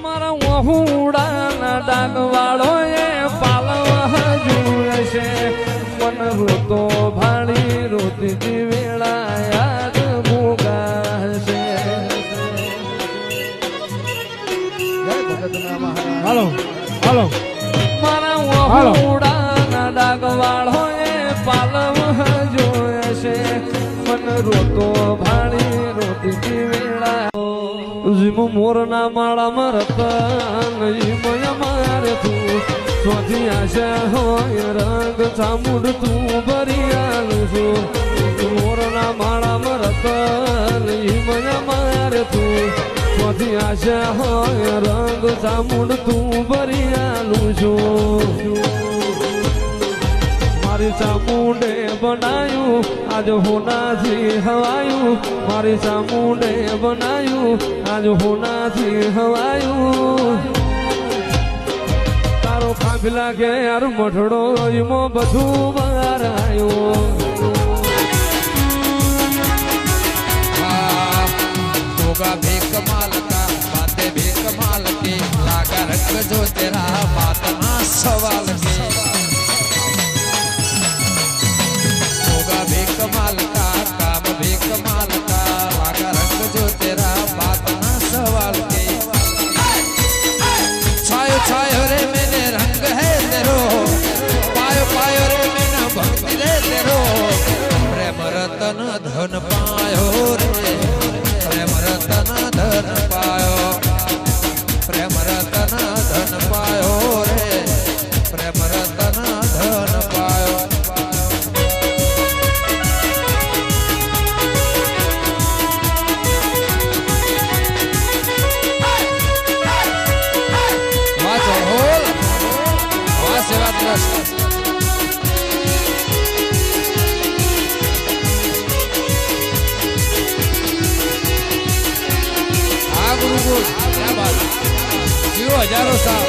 મારા વહુડાના ડાગવાળો એ પાલવા જુએ છે મન રોતો ભાડી રોતી વેળા યાદ ભોગાશે. હાલો હાલો મારા વહુડાના ડાગવાળો એ પાલવા જુએ છે મન રોતો ભાડી રોતી વેળા જીમ મોરના માળામાં રતન જીમય મારે તું સ્વાથી આશા હોય રંગ ચામુંડ તું ભરિયાલું છું. મોરના માળામાં રતન જીમય મારે તું સ્વાથી આશા હોય રંગ ચામુંડ તું ભરિયાલું છું. મારી ચામુંડે બનાયું આજ હોનાથી હવાયું મારી ચામુંડે બનાયું આજ હોનાથી હવાયું. તારો કાફલા કે યાર મઠડો એમાં બધું બહાર આવ્યું. होगा भी कमाल का बातें भी कमाल की लागा रंग जो तेरा बात ना सवाल की होगा भी कमाल का काम भी कमाल का लागा रंग जो तेरा बात ना सवाल की छायो छायो रे मैंने रंग है तेरो पायो पायो रे मैंने भक्ति रे तेरो प्रेम रतन धन पायो रे प्रेम रतन धन पायो प्रेम रतन धन पायो रे प्रेम रतन धन पायो. वाचो होल वासे वात्रस क्या बात जीरो हजारों साल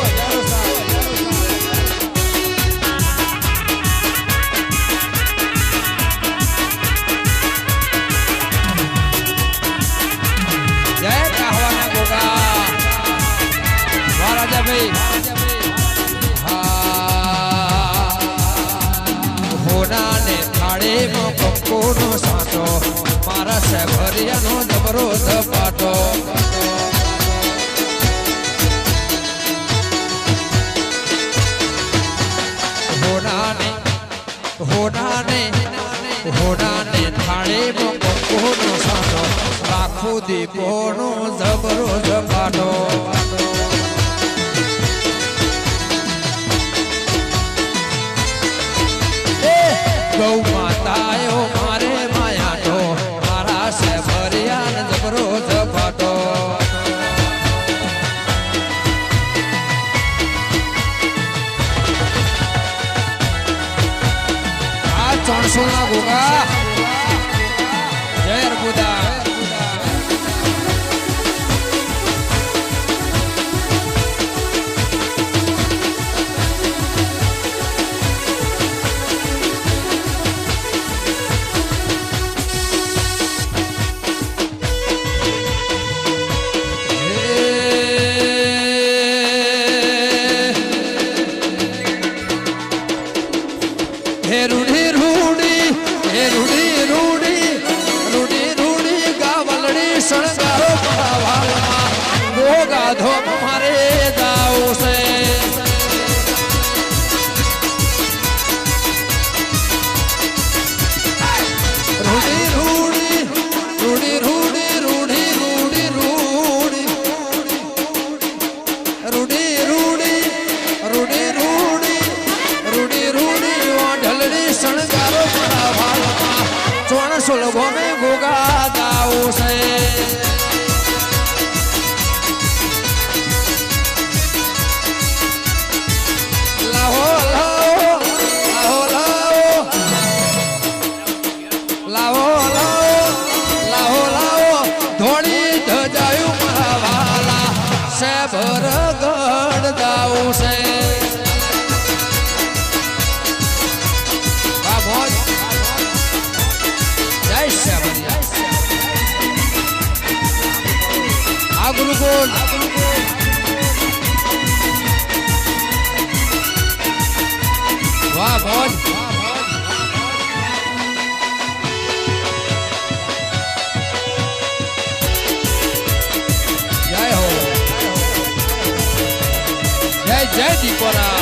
जय कहवाना गोगा महाराजा भाई होना ने थाड़े में पंको नो साटो मारा से भरिया नो जबरो धपाटो होना ने थाळे में पंको साटो लाखो दीपो नो जबरो जपाटो गौ मातायो मारे माया तो मारा से भरिया न जबरो जपाटो सोना गोगा जय अर्बुदा हे रूढ़ी शणगारो पड़ावाला गोगा धोम मारे जाओ से रूढ़ी रूढ़ी रूढ़ी रूढ़ी रूढ़ी रूढ़ी रूढ़ी रूढ़ी रूढ़ी रूढ़ी रूढ़ी रूढ़ी रूढ़ी ढलड़ी शणगारो पड़ावाला चोण सुलभों में गोगा जाओ से गुरुकुल વાહ મોજ જય હો જય જય દીપોરા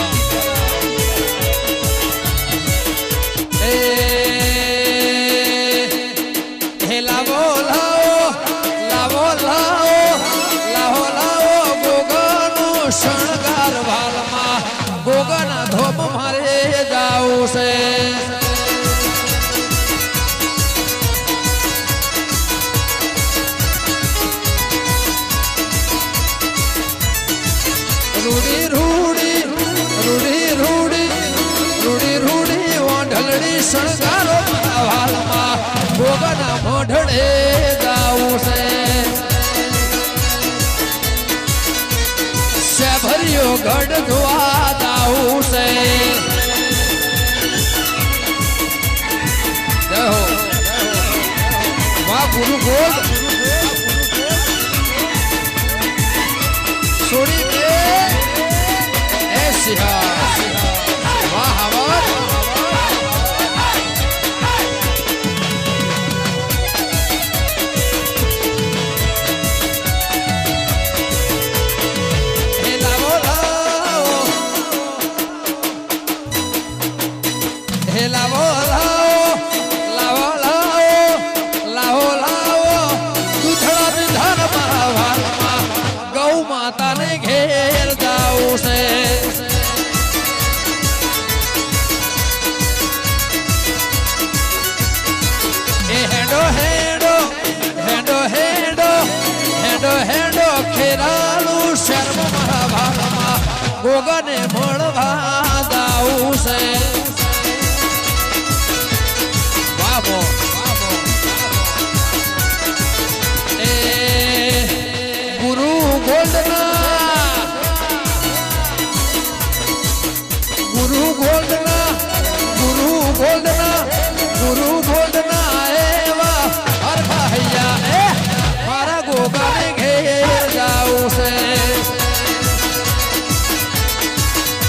હે લાવો લાવો લાવો લાવો લાવો ગોગનું શણગાર વાલમાં ગોગના ધોમ મારે જાવું છે રૂડી રૂડી રૂડી રૂડી રૂડી રૂડી ઓઢલડી શણગારો મારા વાલમાં ગોગના મોઢડે ગાવું છે ભર્યો ગઢ જોવા જાવું છે જય હો વાહ ગુરુ ગોલ્ડ છોડી દે એ સિંહા વાહ હવા લાવો લાવો લાવો લાવો લાવો દૂધડા વિધાન મારા વાલમાં ગૌ માતાને ઘેર જાવું છે એ હેડો હેડો હેડો હેડો હેડો હેડો ખેરાલું શર્મ મારા વાલમાં ગોગને મળવા જાવું છે ગુરુ ગોલ્ડના ગુરુ ગોલ્ડના ગુરુ ગોલ્ડના ગુરુ ગોલ્ડના એવા હરખા હૈયા એ મારા ગોગાને ઘેર જાવું છે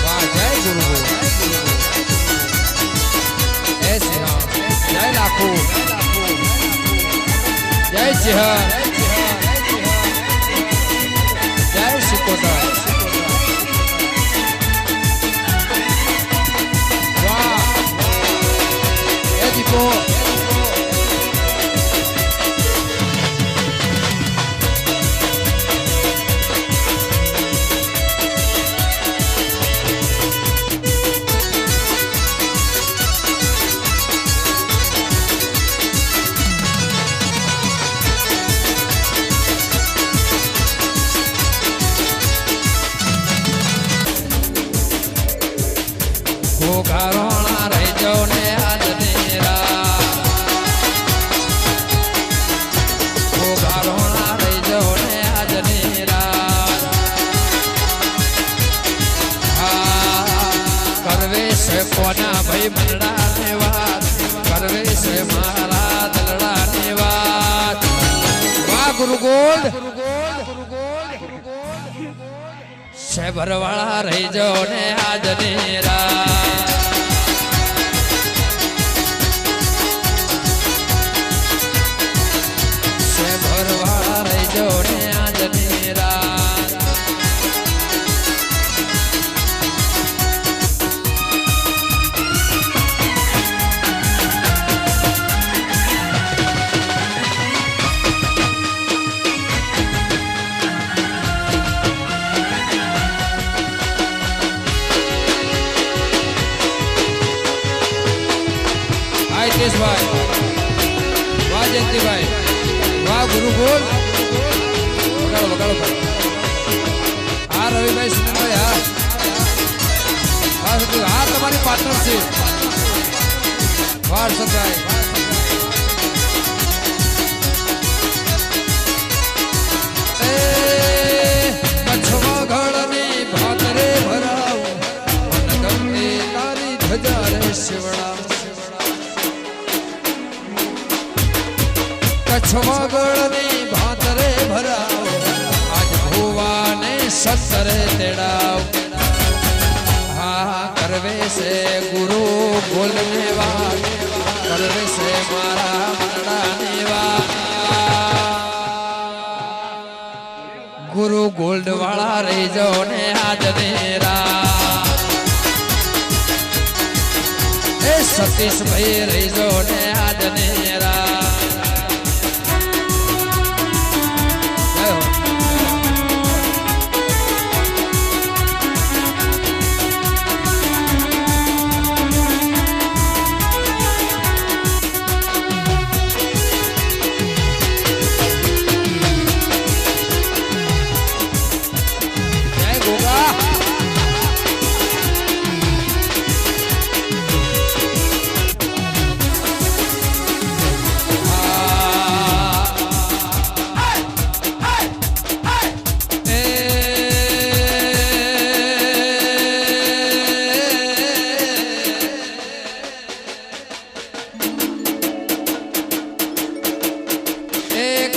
વાહ જય ગુરુ એ સિંહ જય લાખો જય સિંહ જય શિકોતર વાહ એ દીપો ઘોઘારોણા રહી જાઓ ને આજની રાત ઘોઘારોણા રહી જાઓ ને આજની રાત હા કરવે છે કોના ભાઈ મંડળાની વાત કરવે છે મારા દલડાની વાત વાહ ગુરુ ગોલ્ડ શેભરવાળા રહી જાઓ ને આજની રાત શેભરવાળા રહી જાઓ ને આજની રાત ભાઈ વાહ જયંતિભાઈ વાહ ગુરુ ગોલ્ડ વગાડો વગાડો ભાઈ હા રવિભાઈ સુનભાઈ હા હા તમારી પાર્ટનર છે વાહ હર્ષદભાઈ કચ્છમાં ઘડની ભાતરે ભરાવું ગમે તારી ધજા રે શિવડા કચ્છમાં ગળની ભાતરે ભરાવ આજ ભુવાને સત્તરે તેડાવ હા કરવે છે ગુરુ ગોલ્ડ ને વાત કરવે છે મારા મનડાની વાત ગુરુ ગોલ્ડ વાળા રહી જાઓ ને આજ નેરા એ સતીશભાઈ રહી જાઓ ને આજ નેરા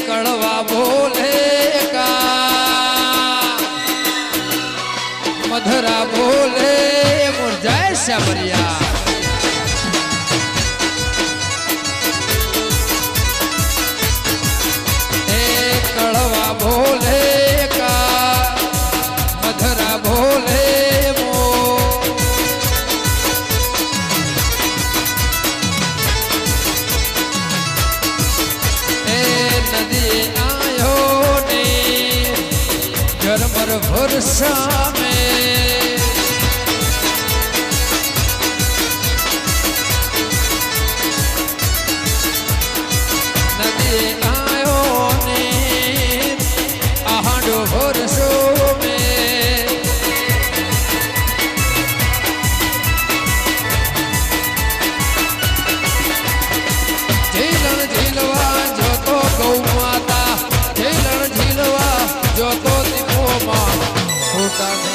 કળવા બોલે કા મધરા બોલે મુરઝાય શ્યામરિયા એ કળવા બોલે કા મધરા બોલે નદી આયો ને ગરમર ભરસા में નદી આયો ને આહાડો ભરસો में ઝીલણ ઝીલવા જોતો ગૌ માતા ઝીલણ ઝીલવા જોતો દીપોમાં છોટા ને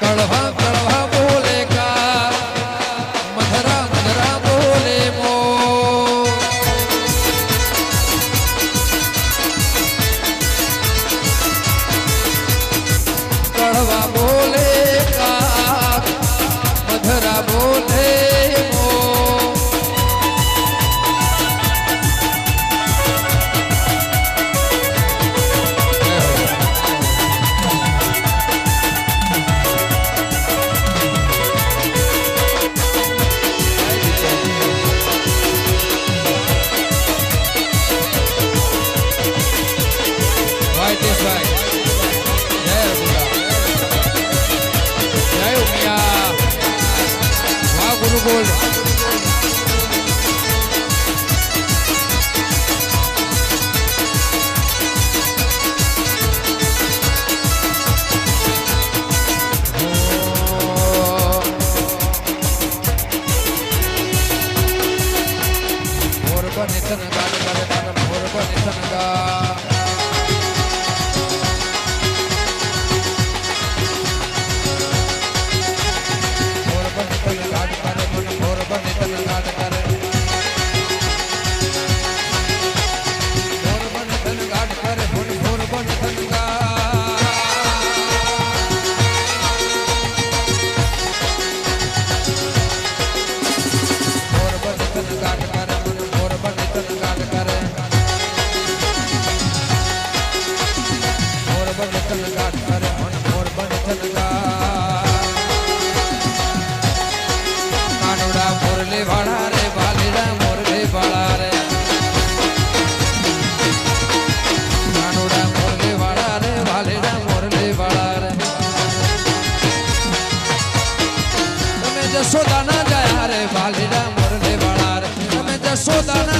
કળવા કળવા બોલે કા મધરા મધરા બોલે મો કળવા બોલે કા મધરા બોલે મો Gold. જશોદા ના જયા રે વાલીડા મોરલે વાળા રે તમે જશોદા